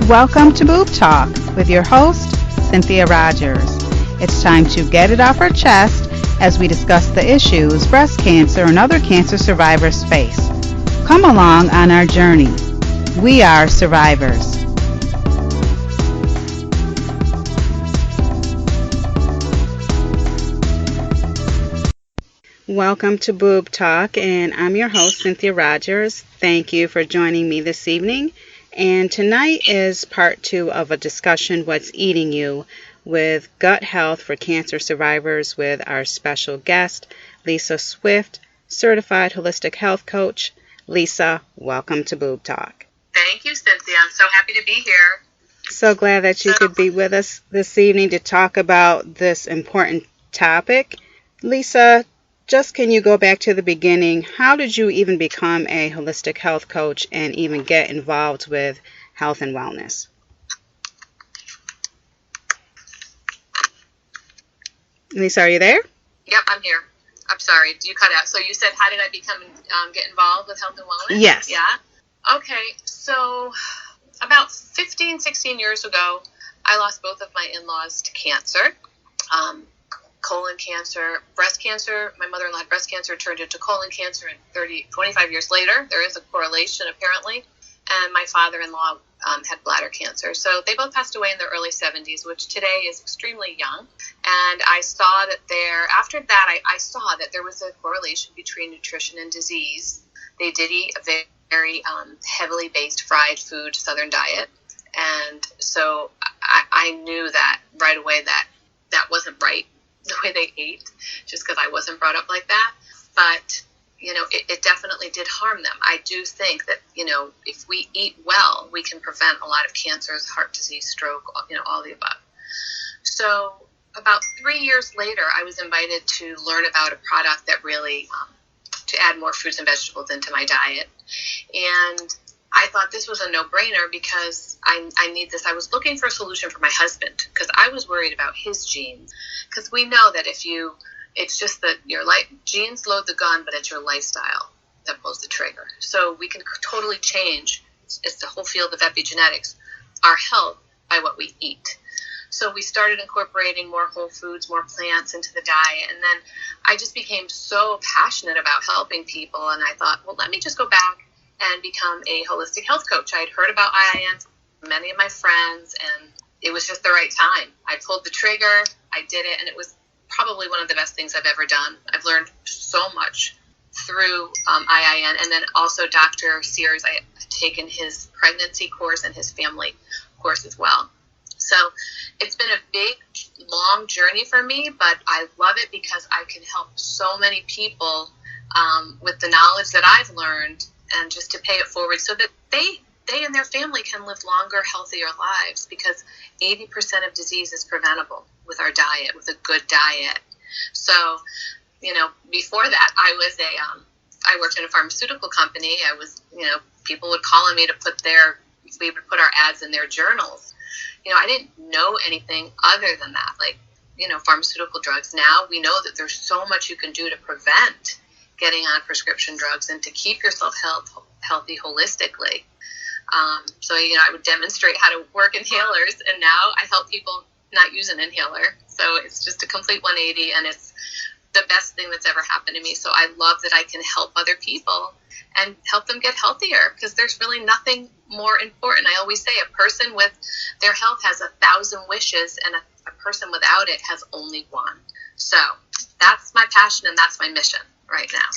Welcome to Boob Talk with your host, Cynthia Rogers. It's time to get it off our chest as we discuss the issues breast cancer and other cancer survivors face. Come along on our journey. We are survivors. Welcome to Boob Talk, and I'm your host, Cynthia Rogers. Thank you for joining me this evening. And tonight is part 2 of a discussion, What's Eating You, with gut health for cancer survivors with our special guest, Lisa Swift, certified holistic health coach. Lisa, welcome to Boob Talk. Thank you, Cynthia. I'm so happy to be here. So glad that you could be with us this evening to talk about this important topic. Lisa, just can you go back to the beginning? How did you even become a holistic health coach and even get involved with health and wellness? Lisa, are you there? Yep, I'm here. I'm sorry, you cut out. So you said, how did I get involved with health and wellness? Yes. Yeah. Okay, so about 15, 16 years ago, I lost both of my in-laws to cancer. Colon cancer, breast cancer. My mother-in-law had breast cancer, turned into colon cancer, and 25 years later, there is a correlation apparently. And my father-in-law had bladder cancer. So they both passed away in their early 70s, which today is extremely young. And I saw that after that, I saw that there was a correlation between nutrition and disease. They did eat a very heavily based fried food Southern diet. And so I knew that right away that wasn't right, the way they ate, just because I wasn't brought up like that. But, it definitely did harm them. I do think that, if we eat well, we can prevent a lot of cancers, heart disease, stroke, all the above. So about 3 years later, I was invited to learn about a product that really, to add more fruits and vegetables into my diet. And I thought this was a no-brainer because I need this. I was looking for a solution for my husband because I was worried about his genes. Because we know that it's just that your genes load the gun, but it's your lifestyle that pulls the trigger. So we can totally change, it's the whole field of epigenetics, our health by what we eat. So we started incorporating more whole foods, more plants into the diet. And then I just became so passionate about helping people. And I thought, well, let me just go back and become a holistic health coach. I had heard about IIN from many of my friends, and it was just the right time. I pulled the trigger, I did it, and it was probably one of the best things I've ever done. I've learned so much through IIN, and then also Dr. Sears. I had taken his pregnancy course and his family course as well. So it's been a big, long journey for me, but I love it because I can help so many people with the knowledge that I've learned, and just to pay it forward so that they and their family can live longer, healthier lives, because 80% of disease is preventable with our diet, with a good diet. So, before that, I worked in a pharmaceutical company. People would call on me we would put our ads in their journals. I didn't know anything other than that, pharmaceutical drugs. Now we know that there's so much you can do to prevent getting on prescription drugs and to keep yourself healthy holistically. So I would demonstrate how to work inhalers, and now I help people not use an inhaler. So it's just a complete 180, and it's the best thing that's ever happened to me. So I love that I can help other people and help them get healthier, because there's really nothing more important. I always say a person with their health has 1,000 wishes, and a person without it has only one. So that's my passion, and that's my mission right now.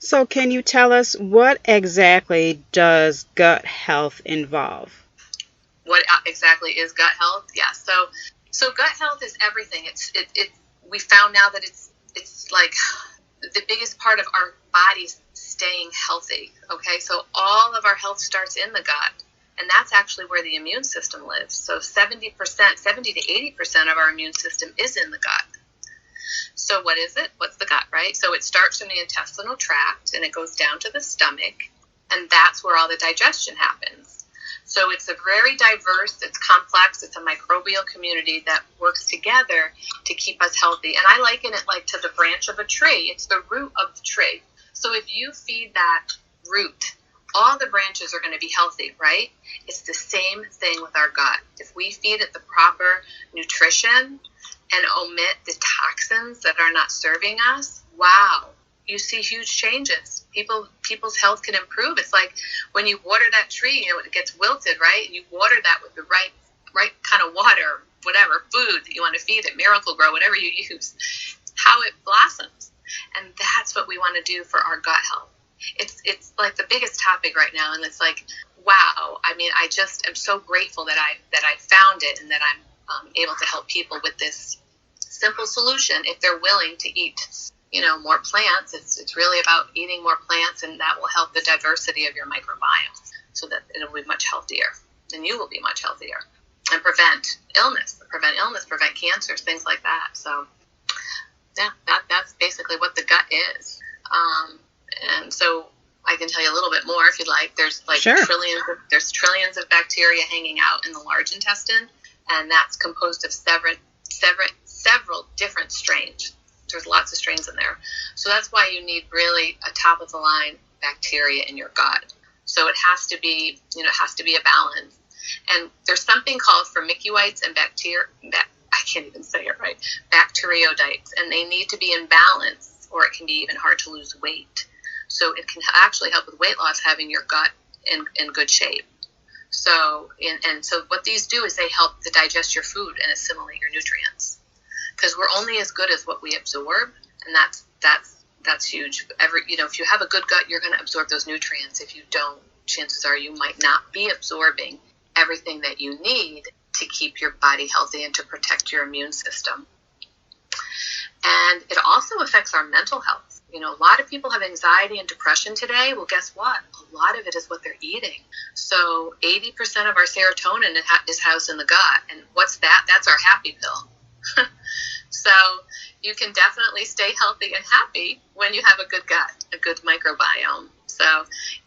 So can you tell us, what exactly does gut health involve? What exactly is gut health? Yeah. So gut health is everything. We found now that it's like the biggest part of our bodies staying healthy. Okay. So all of our health starts in the gut, and that's actually where the immune system lives. So 70 to 80% of our immune system is in the gut. So what is it? What's the gut, right? So it starts from the intestinal tract and it goes down to the stomach, and that's where all the digestion happens. So it's a very diverse, it's complex, it's a microbial community that works together to keep us healthy. And I liken it like to the branch of a tree. It's the root of the tree. So if you feed that root all the branches are going to be healthy, right? It's the same thing with our gut. If we feed it the proper nutrition and omit the toxins that are not serving us, wow, you see huge changes. People's health can improve. It's like when you water that tree, it gets wilted, right? And you water that with the right kind of water, whatever food that you want to feed it, Miracle Grow, whatever you use, how it blossoms. And that's what we want to do for our gut health. It's like the biggest topic right now, and it's like, wow. I mean, I just am so grateful that I found it, and that I'm able to help people with this simple solution if they're willing to eat, more plants. It's really about eating more plants, and that will help the diversity of your microbiome, so that it'll be much healthier, and you will be much healthier, and prevent illness, prevent cancers, things like that. So, yeah, that's basically what the gut is. And so I can tell you a little bit more if you'd like. There's like Sure. trillions of bacteria hanging out in the large intestine, and that's composed of several different strains. There's lots of strains in there. So that's why you need really a top of the line bacteria in your gut. So it has to be a balance. And there's something called firmicutes and I can't even say it right, bacteroidetes, and they need to be in balance, or it can be even hard to lose weight. So it can actually help with weight loss, having your gut in good shape. So so what these do is they help to digest your food and assimilate your nutrients, because we're only as good as what we absorb, and that's huge. If you have a good gut, you're going to absorb those nutrients. If you don't, chances are you might not be absorbing everything that you need to keep your body healthy and to protect your immune system. And it also affects our mental health. A lot of people have anxiety and depression today. Well, guess what? A lot of it is what they're eating. So 80% of our serotonin is housed in the gut. And what's that? That's our happy pill. So you can definitely stay healthy and happy when you have a good gut, a good microbiome. So,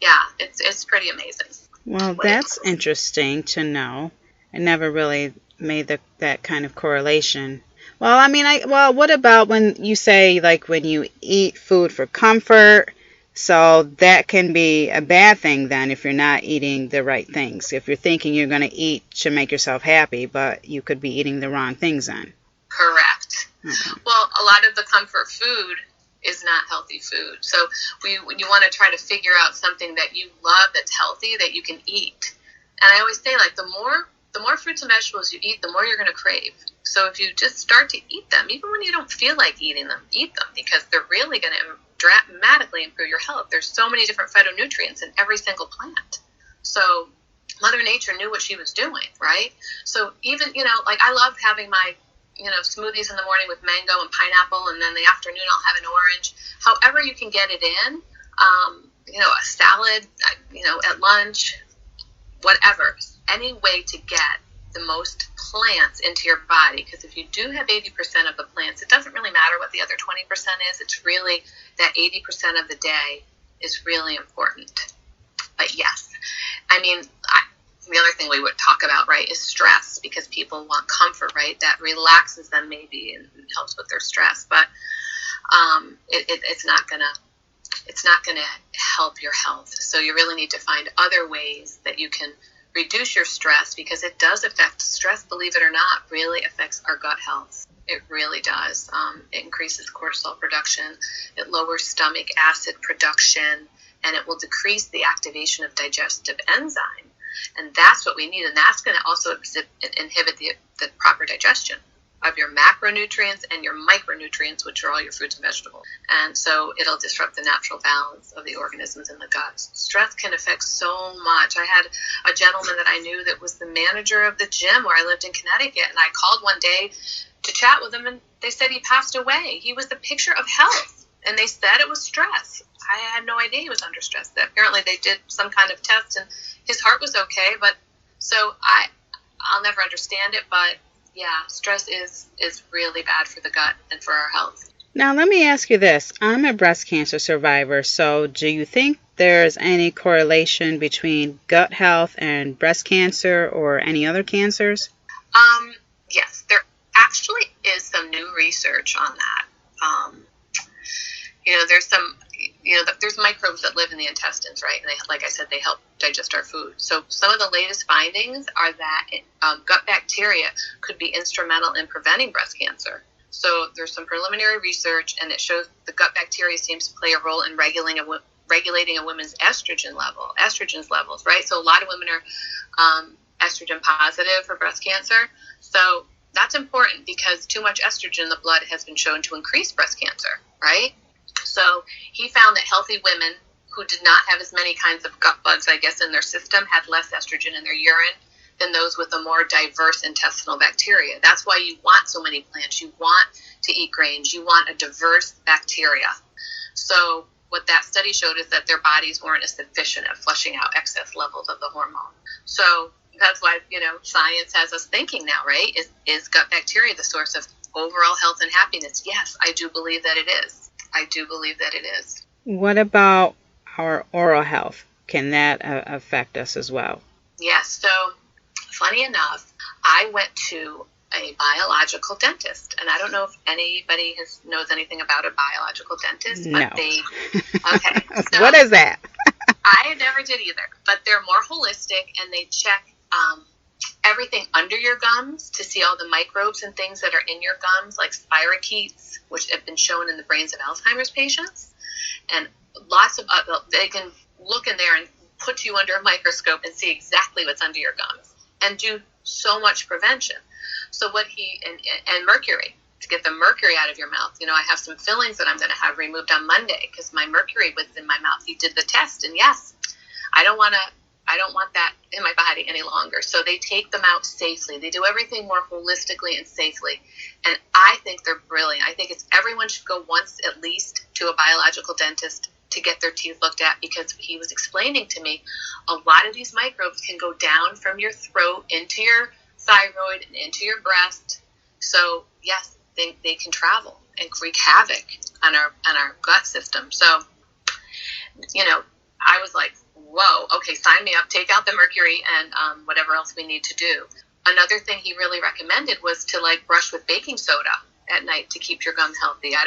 yeah, it's pretty amazing. Well, that's interesting to know. I never really made that kind of correlation. Well, I mean, what about when you say, like, when you eat food for comfort? So that can be a bad thing then if you're not eating the right things. If you're thinking you're going to eat to make yourself happy, but you could be eating the wrong things then. Correct. Okay. Well, a lot of the comfort food is not healthy food. So you want to try to figure out something that you love that's healthy that you can eat. And I always say, like, the more fruits and vegetables you eat, the more you're going to crave. So if you just start to eat them, even when you don't feel like eating them, eat them, because they're really going to dramatically improve your health. There's so many different phytonutrients in every single plant. So Mother Nature knew what she was doing, right? So even, like, I love having my, smoothies in the morning with mango and pineapple, and then in the afternoon I'll have an orange. However you can get it in, a salad, at lunch, whatever. Any way to get the most plants into your body, because if you do have 80% of the plants, it doesn't really matter what the other 20% is. It's really that 80% of the day is really important. But yes, I mean, the other thing we would talk about, right, is stress, because people want comfort, right? That relaxes them maybe and helps with their stress, but it's not gonna help your health. So you really need to find other ways that you can reduce your stress, because it does affect stress, believe it or not, really affects our gut health. It really does. It increases cortisol production, it lowers stomach acid production, and it will decrease the activation of digestive enzyme. And that's what we need, and that's going to also inhibit the proper digestion of your macronutrients and your micronutrients, which are all your fruits and vegetables. And so it'll disrupt the natural balance of the organisms in the gut. Stress can affect so much. I had a gentleman that I knew that was the manager of the gym where I lived in Connecticut, and I called one day to chat with him, and they said he passed away. He was the picture of health, and they said it was stress. I had no idea he was under stress. Apparently they did some kind of test, and his heart was okay, but so I'll never understand it, but yeah, stress is really bad for the gut and for our health. Now, let me ask you this. I'm a breast cancer survivor, so do you think there's any correlation between gut health and breast cancer or any other cancers? Yes, there actually is some new research on that. There's some there's microbes that live in the intestines, right? And like I said, they help digest our food. So some of the latest findings are that gut bacteria could be instrumental in preventing breast cancer. So there's some preliminary research, and it shows the gut bacteria seems to play a role in regulating a woman's estrogens levels, right? So a lot of women are estrogen positive for breast cancer. So that's important because too much estrogen in the blood has been shown to increase breast cancer, right? So he found that healthy women who did not have as many kinds of gut bugs, I guess, in their system had less estrogen in their urine than those with a more diverse intestinal bacteria. That's why you want so many plants. You want to eat grains. You want a diverse bacteria. So what that study showed is that their bodies weren't as efficient at flushing out excess levels of the hormone. So that's why, science has us thinking now, right? Is gut bacteria the source of overall health and happiness? Yes, I do believe that it is. What about our oral health? Can that affect us as well? Yes. So, funny enough, I went to a biological dentist, and I don't know if anybody knows anything about a biological dentist. No. But okay. So what is that? I never did either, but they're more holistic, and they check everything under your gums to see all the microbes and things that are in your gums, like spirochetes, which have been shown in the brains of Alzheimer's patients, and lots of other. They can look in there and put you under a microscope and see exactly what's under your gums and do so much prevention. So and mercury, to get the mercury out of your mouth. I have some fillings that I'm going to have removed on Monday because my mercury was in my mouth. He did the test, and yes, I don't want that in my body any longer. So they take them out safely. They do everything more holistically and safely. And I think they're brilliant. I think everyone should go once at least to a biological dentist to get their teeth looked at, because he was explaining to me a lot of these microbes can go down from your throat into your thyroid and into your breast. So yes, they can travel and wreak havoc on our gut system. So, I was like, whoa, okay, sign me up, take out the mercury and whatever else we need to do. Another thing he really recommended was to brush with baking soda at night to keep your gums healthy. I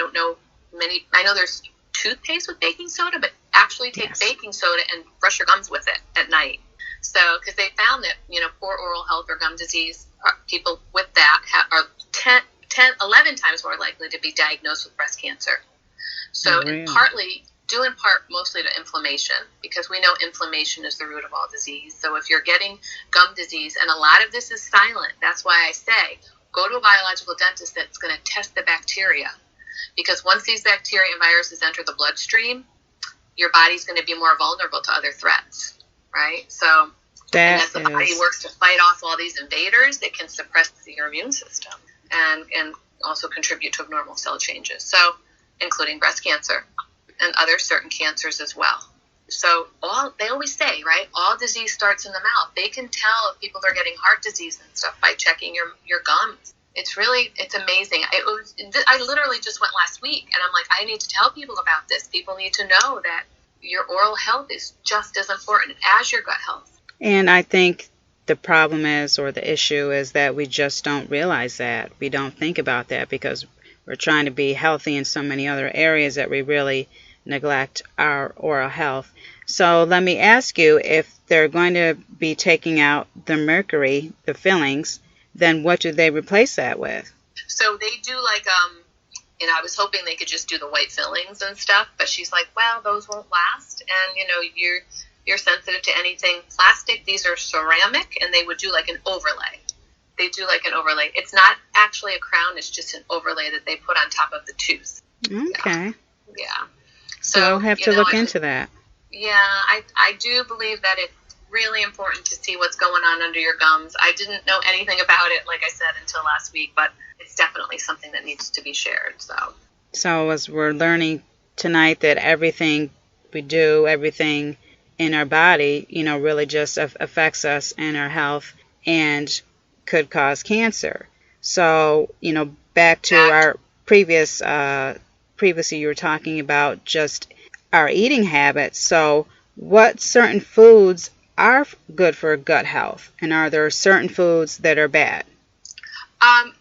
know there's toothpaste with baking soda, but actually take baking soda and brush your gums with it at night. So, because they found that, poor oral health or gum disease, people with that are 11 times more likely to be diagnosed with breast cancer. So, Really? Due in part mostly to inflammation, because we know inflammation is the root of all disease. So if you're getting gum disease, and a lot of this is silent, that's why I say go to a biological dentist that's going to test the bacteria. Because once these bacteria and viruses enter the bloodstream, your body's going to be more vulnerable to other threats, right? So as the body works to fight off all these invaders, it can suppress your immune system and also contribute to abnormal cell changes, so including breast cancer and other certain cancers as well. So they always say, right, all disease starts in the mouth. They can tell if people are getting heart disease and stuff by checking your gums. It's amazing. I literally just went last week, and I'm like, I need to tell people about this. People need to know that your oral health is just as important as your gut health. And I think the problem is, or the issue is, that we just don't realize that. We don't think about that because we're trying to be healthy in so many other areas that we really neglect our oral health. So let me ask you, if they're going to be taking out the mercury, the fillings, then what do they replace that with? So they do I was hoping they could just do the white fillings and stuff, but she's like, well, those won't last, and you're sensitive to anything plastic. These are ceramic, and they would do an overlay. They do an overlay. It's not actually a crown, it's just an overlay that they put on top of the tooth. Okay. Yeah. So I'll have to look into that. Yeah, I do believe that it's really important to see what's going on under your gums. I didn't know anything about it, like I said, until last week, but it's definitely something that needs to be shared. So as we're learning tonight that everything we do, everything in our body, really just affects us and our health and could cause cancer. So, back to our previously you were talking about just our eating habits. So what certain foods are good for gut health, and are there certain foods that are bad?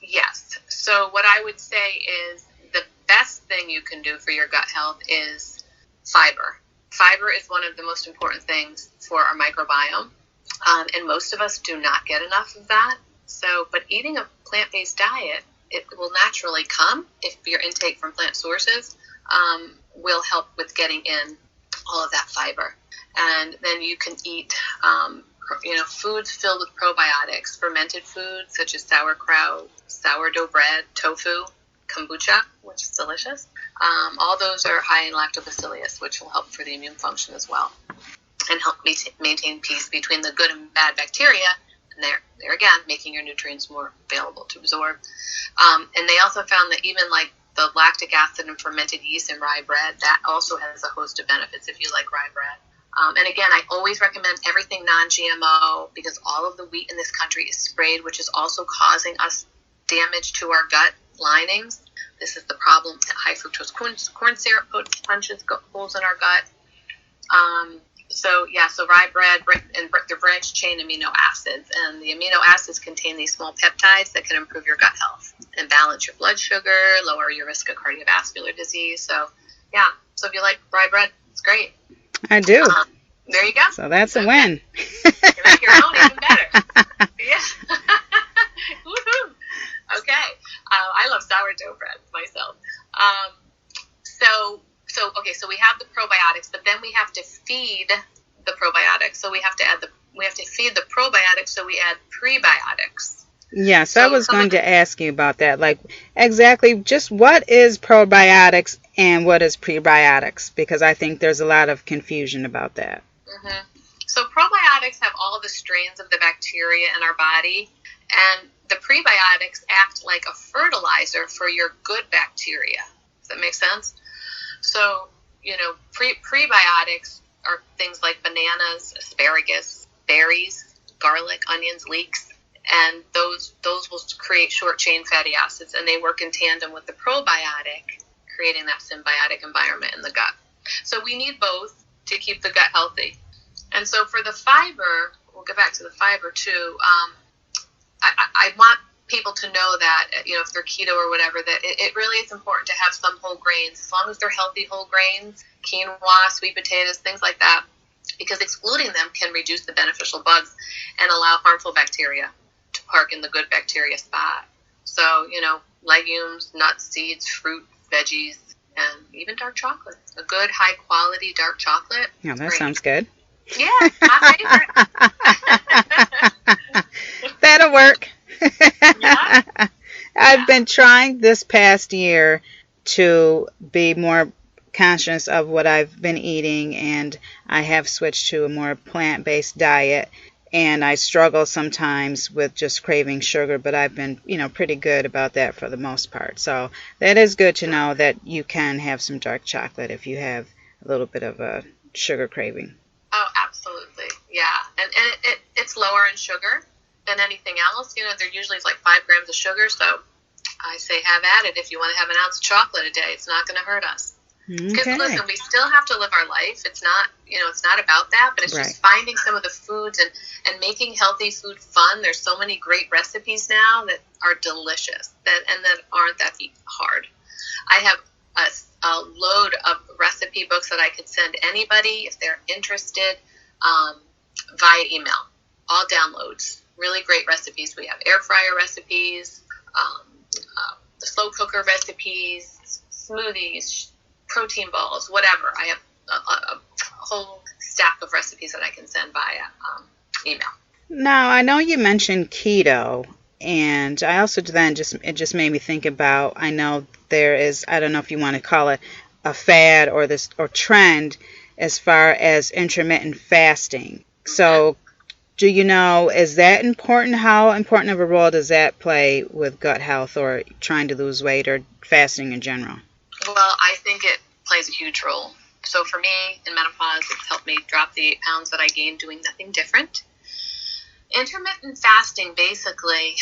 Yes. So what I would say is the best thing you can do for your gut health is fiber. Fiber is one of the most important things for our microbiome, and most of us do not get enough of that. So, but eating a plant-based diet, it will naturally come if your intake from plant sources will help with getting in all of that fiber. And then you can eat, foods filled with probiotics, fermented foods such as sauerkraut, sourdough bread, tofu, kombucha, which is delicious. All those are high in lactobacillus, which will help for the immune function as well, and help maintain peace between the good and bad bacteria. And there again, making your nutrients more available to absorb. And they also found that even like the lactic acid and fermented yeast in rye bread, that also has a host of benefits if you like rye bread. And again, I always recommend everything non-GMO, because all of the wheat in this country is sprayed, which is also causing us damage to our gut linings. This is the problem. High fructose corn syrup punches holes in our gut. So rye bread and they're branched chain amino acids, and the amino acids contain these small peptides that can improve your gut health and balance your blood sugar, lower your risk of cardiovascular disease. So if you like rye bread, it's great. I do. There you go. So that's a win. You make your own even better. Yeah. Woohoo. Okay. I love sourdough bread myself. So we have the probiotics, but then we have to feed the probiotics. So we have to feed the probiotics, so we add prebiotics. Yes, so I was going to ask you about that. Like, exactly, just what is probiotics and what is prebiotics? Because I think there's a lot of confusion about that. Mm-hmm. So probiotics have all the strains of the bacteria in our body, and the prebiotics act like a fertilizer for your good bacteria. Does that make sense? So, prebiotics are things like bananas, asparagus, berries, garlic, onions, leeks, and those will create short-chain fatty acids, and they work in tandem with the probiotic, creating that symbiotic environment in the gut. So we need both to keep the gut healthy. And so for the fiber, we'll get back to the fiber too. I want people to know that, if they're keto or whatever, that it really is important to have some whole grains, as long as they're healthy whole grains, quinoa, sweet potatoes, things like that, because excluding them can reduce the beneficial bugs and allow harmful bacteria to park in the good bacteria spot. So, legumes, nuts, seeds, fruit, veggies, and even dark chocolate. A good, high-quality dark chocolate. Yeah, that sounds good. Yeah, my favorite. That'll work. Yeah. I've been trying this past year to be more conscious of what I've been eating, and I have switched to a more plant-based diet, and I struggle sometimes with just craving sugar, but I've been, pretty good about that for the most part. So that is good to know that you can have some dark chocolate if you have a little bit of a sugar craving. Oh, absolutely. Yeah. And it's lower in sugar than anything else. There usually is like 5 grams of sugar, so I say have at it. If you want to have an ounce of chocolate a day, it's not going to hurt us. Because listen, we still have to live our life. It's not, it's not about that, but it's just finding some of the foods and making healthy food fun. There's so many great recipes now that are delicious that aren't that hard. I have a load of recipe books that I could send anybody if they're interested via email. All downloads. Really great recipes. We have air fryer recipes, the slow cooker recipes, smoothies, protein balls, whatever. I have a whole stack of recipes that I can send via email. Now, I know you mentioned keto, and I also then it just made me think about, I know there is, I don't know if you want to call it a fad or trend as far as intermittent fasting. So do you know, is that important? How important of a role does that play with gut health or trying to lose weight or fasting in general? Well, I think it plays a huge role. So for me, in menopause, it's helped me drop the 8 pounds that I gained doing nothing different. Intermittent fasting, basically,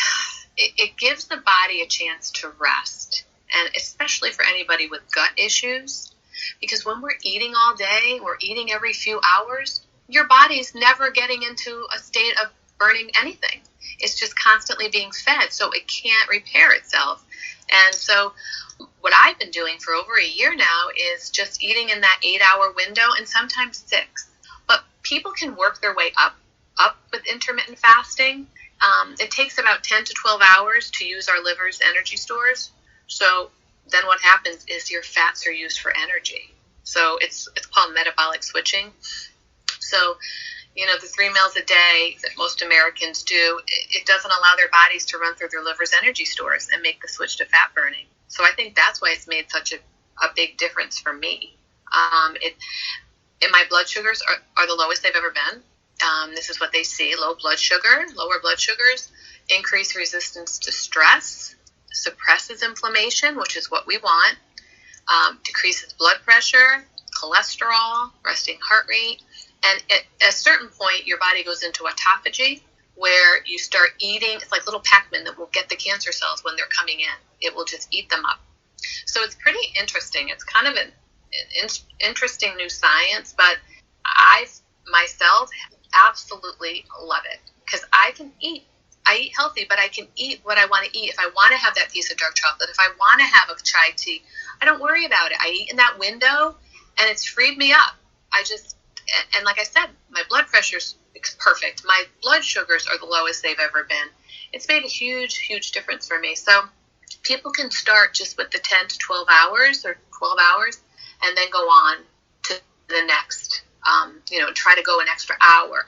it gives the body a chance to rest, and especially for anybody with gut issues, because when we're eating all day, we're eating every few hours, your body's never getting into a state of burning anything. It's just constantly being fed, so it can't repair itself. And so what I've been doing for over a year now is just eating in that 8-hour window and sometimes 6. But people can work their way up with intermittent fasting. It takes about 10 to 12 hours to use our liver's energy stores. So then what happens is your fats are used for energy. So it's called metabolic switching. So, the 3 meals a day that most Americans do, it doesn't allow their bodies to run through their liver's energy stores and make the switch to fat burning. So I think that's why it's made such a big difference for me. My blood sugars are the lowest they've ever been. This is what they see: lower blood sugars, increase resistance to stress, suppresses inflammation, which is what we want, decreases blood pressure, cholesterol, resting heart rate. And at a certain point, your body goes into autophagy, where you start eating. It's like little Pac-Man that will get the cancer cells when they're coming in. It will just eat them up. So it's pretty interesting. It's kind of an interesting new science, but I myself absolutely love it because I eat healthy, but I can eat what I want to eat. If I want to have that piece of dark chocolate, if I want to have a chai tea, I don't worry about it. I eat in that window, and it's freed me up. And like I said, my blood pressure's perfect. My blood sugars are the lowest they've ever been. It's made a huge, huge difference for me. So people can start just with the 10 to 12 hours or 12 hours and then go on to the next, try to go an extra hour.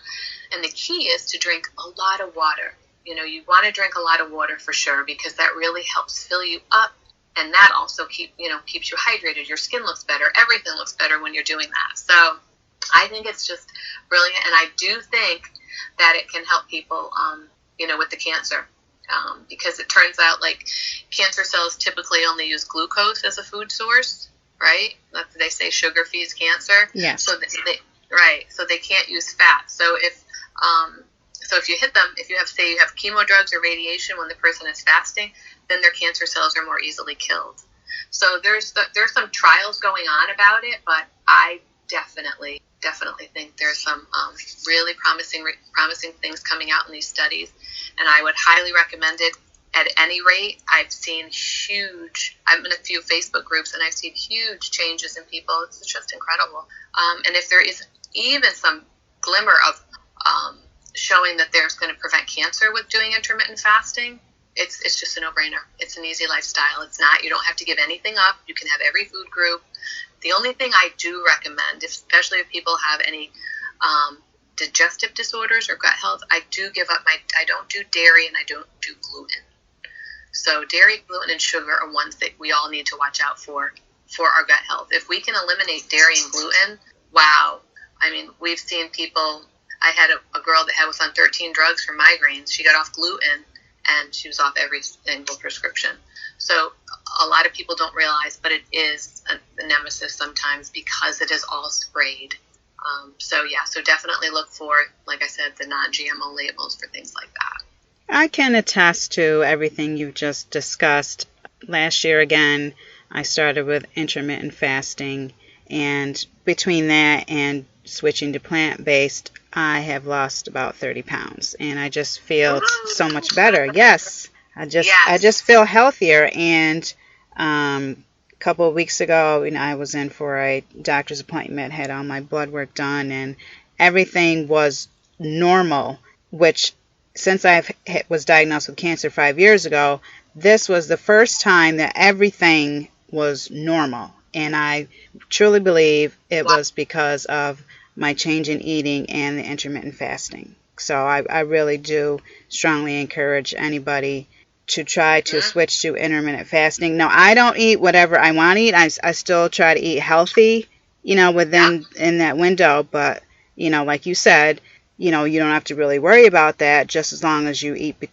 And the key is to drink a lot of water. You want to drink a lot of water for sure, because that really helps fill you up. And that also keeps you hydrated. Your skin looks better. Everything looks better when you're doing that. So I think it's just brilliant. And I do think that it can help people, with the cancer. Because it turns out like cancer cells typically only use glucose as a food source, right? They say sugar feeds cancer. Yes. So they can't use fat. So if you hit them, if you have chemo drugs or radiation when the person is fasting, then their cancer cells are more easily killed. So there's some trials going on about it, but I definitely think there's some really promising things coming out in these studies, and I would highly recommend it. At any rate, I'm in a few Facebook groups, and I've seen huge changes in people. It's just incredible. And if there is even some glimmer of showing that there's going to prevent cancer with doing intermittent fasting, it's just a no-brainer. It's an easy lifestyle. It's not, you don't have to give anything up. You can have every food group. The only thing I do recommend, especially if people have any digestive disorders or gut health, I don't do dairy and I don't do gluten. So dairy, gluten, and sugar are ones that we all need to watch out for our gut health. If we can eliminate dairy and gluten, wow. I mean, we've seen people. I had a girl that was on 13 drugs for migraines. She got off gluten, and she was off every single prescription. So a lot of people don't realize, but it is a nemesis sometimes because it is all sprayed. So definitely look for, like I said, the non-GMO labels for things like that. I can attest to everything you've just discussed. Last year, again, I started with intermittent fasting, and between that and switching to plant-based, I have lost about 30 pounds, and I just feel so much better. Yes, I just feel healthier. And a couple of weeks ago, I was in for a doctor's appointment, had all my blood work done, and everything was normal, which since I was diagnosed with cancer 5 years ago, this was the first time that everything was normal. And I truly believe it was because of my change in eating and the intermittent fasting. So I really do strongly encourage anybody to try to switch to intermittent fasting. Now, I don't eat whatever I want to eat. I still try to eat healthy, within in that window. But, like you said, you don't have to really worry about that just as long as you eat,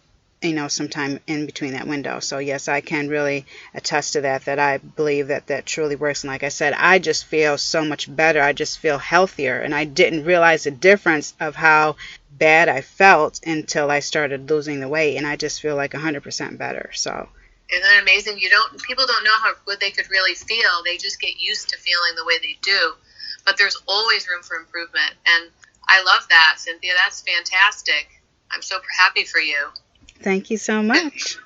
sometime in between that window. So, yes, I can really attest to that I believe that truly works. And like I said, I just feel so much better. I just feel healthier. And I didn't realize the difference of how bad I felt until I started losing the weight. And I just feel like 100% better. So. Isn't that amazing? People don't know how good they could really feel. They just get used to feeling the way they do. But there's always room for improvement. And I love that, Cynthia. That's fantastic. I'm so happy for you. Thank you so much.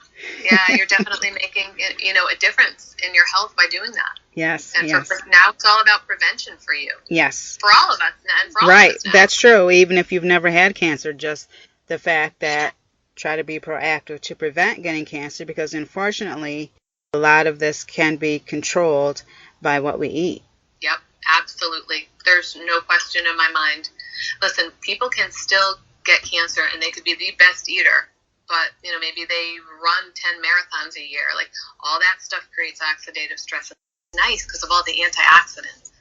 Yeah, you're definitely making, a difference in your health by doing that. Yes, And yes. now it's all about prevention for you. Yes. For all of us, and for all Right. of us now. That's true. Even if you've never had cancer, just the fact that try to be proactive to prevent getting cancer, because unfortunately, a lot of this can be controlled by what we eat. Yep, absolutely. There's no question in my mind. Listen, people can still get cancer and they could be the best eater, but maybe they run 10 marathons a year. Like, all that stuff creates oxidative stress. It's nice because of all the antioxidants.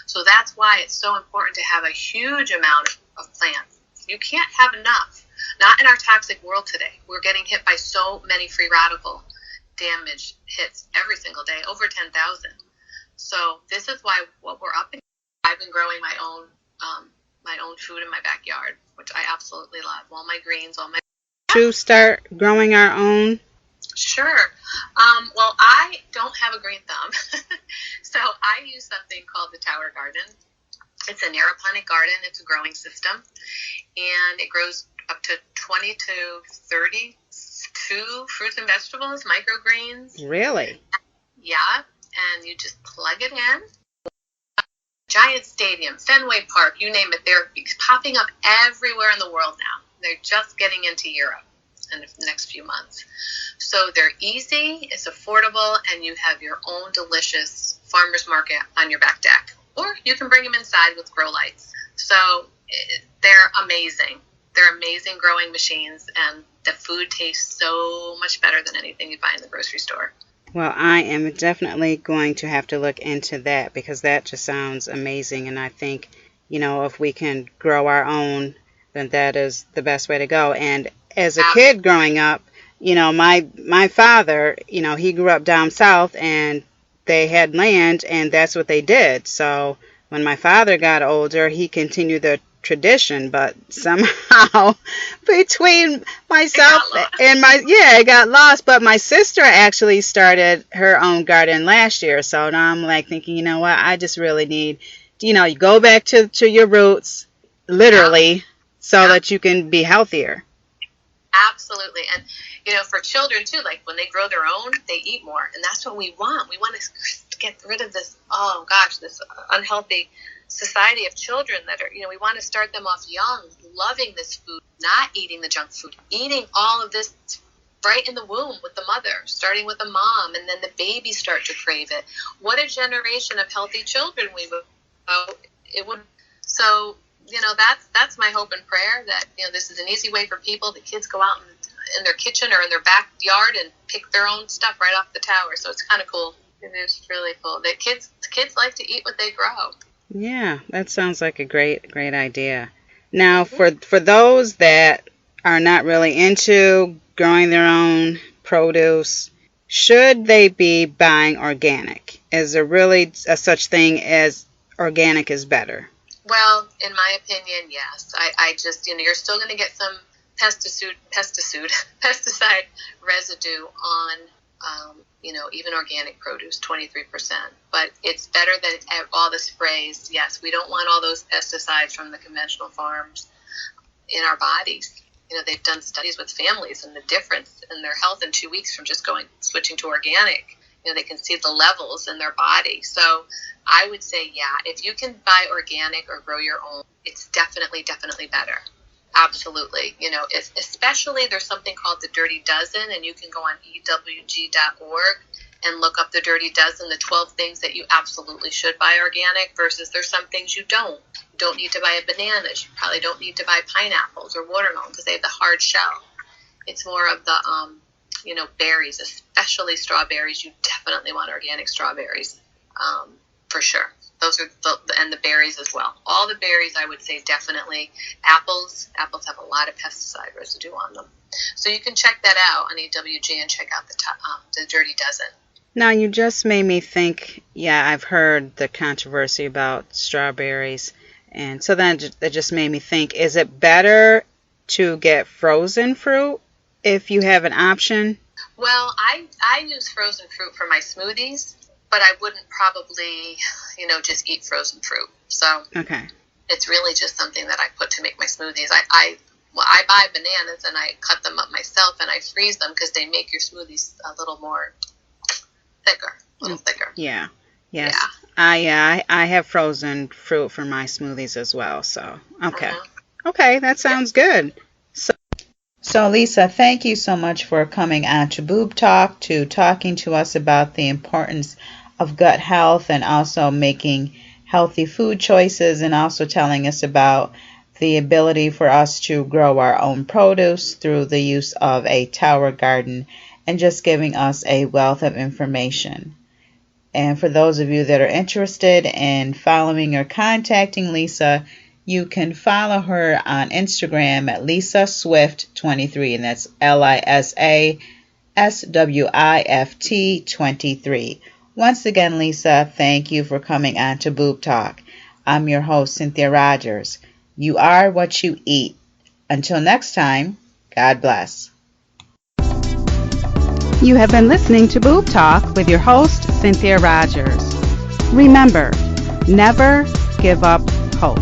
So that's why it's so important to have a huge amount of plants. You can't have enough. Not in our toxic world today. We're getting hit by so many free radical damage hits every single day, over 10,000. So this is why what we're up against. I've been growing my own food in my backyard, which I absolutely love. All my greens, all my. To start growing our own. Sure. Well, I don't have a green thumb, so I use something called the Tower Garden. It's an aeroponic garden. It's a growing system, and it grows up to 20 to 32 fruits and vegetables, microgreens. Really? Yeah, and you just plug it in. Giant Stadium, Fenway Park, you name it. They're popping up everywhere in the world now. They're just getting into Europe in the next few months. So they're easy, it's affordable, and you have your own delicious farmer's market on your back deck. Or you can bring them inside with grow lights. So they're amazing. They're amazing growing machines, and the food tastes so much better than anything you buy in the grocery store. Well, I am definitely going to have to look into that because that just sounds amazing. And I think, if we can grow our own, then that is the best way to go. And as a kid growing up, my father, he grew up down south and they had land and that's what they did. So when my father got older, he continued the tradition, but somehow between myself and it got lost. But my sister actually started her own garden last year, so now I'm like thinking, you know what, I just really need, you go back to your roots, literally, so that you can be healthier. Absolutely. And for children too, like when they grow their own, they eat more, and that's what we want. We want to get rid of this, this unhealthy society of children that are, we want to start them off young, loving this food, not eating the junk food, eating all of this right in the womb with the mother, starting with the mom, and then the babies start to crave it. What a generation of healthy children we would, it would. So, that's my hope and prayer that, this is an easy way for people. The kids go out in their kitchen or in their backyard and pick their own stuff right off the tower. So it's kind of cool. It is really cool. The kids like to eat what they grow. Yeah, that sounds like a great idea. Now, for those that are not really into growing their own produce, should they be buying organic? Is there really a such thing as organic is better? Well, in my opinion, yes. I just, you're still going to get some pesticide residue on even organic produce, 23%. But it's better than all the sprays. Yes, we don't want all those pesticides from the conventional farms in our bodies. They've done studies with families and the difference in their health in 2 weeks from just switching to organic. They can see the levels in their body. So I would say, yeah, if you can buy organic or grow your own, it's definitely better. Absolutely. Especially there's something called the Dirty Dozen, and you can go on ewg.org and look up the Dirty Dozen, the 12 things that you absolutely should buy organic versus there's some things you don't. You don't need to buy bananas. You probably don't need to buy pineapples or watermelon because they have the hard shell. It's more of the, berries, especially strawberries. You definitely want organic strawberries, for sure. Those are and the berries as well. All the berries, I would say definitely. Apples have a lot of pesticide residue on them. So you can check that out on EWG and check out the Dirty Dozen. Now, you just made me think, I've heard the controversy about strawberries. And so then that just made me think, is it better to get frozen fruit if you have an option? Well, I use frozen fruit for my smoothies, but I wouldn't probably, just eat frozen fruit. So okay, it's really just something that I put to make my smoothies. I well, I buy bananas and I cut them up myself and I freeze them because they make your smoothies a little more thicker, a little thicker. Yeah. Yes. Yeah. I have frozen fruit for my smoothies as well. So okay. Mm-hmm. Okay, that sounds good. So Lisa, thank you so much for coming on to Boob Talk, to talking to us about the importance of gut health and also making healthy food choices, and also telling us about the ability for us to grow our own produce through the use of a tower garden, and just giving us a wealth of information. And for those of you that are interested in following or contacting Lisa, you can follow her on Instagram at Lisa Swift23, and that's LISASWIFT 23. Once again, Lisa, thank you for coming on to Boob Talk. I'm your host, Cynthia Rogers. You are what you eat. Until next time, God bless. You have been listening to Boob Talk with your host, Cynthia Rogers. Remember, never give up hope.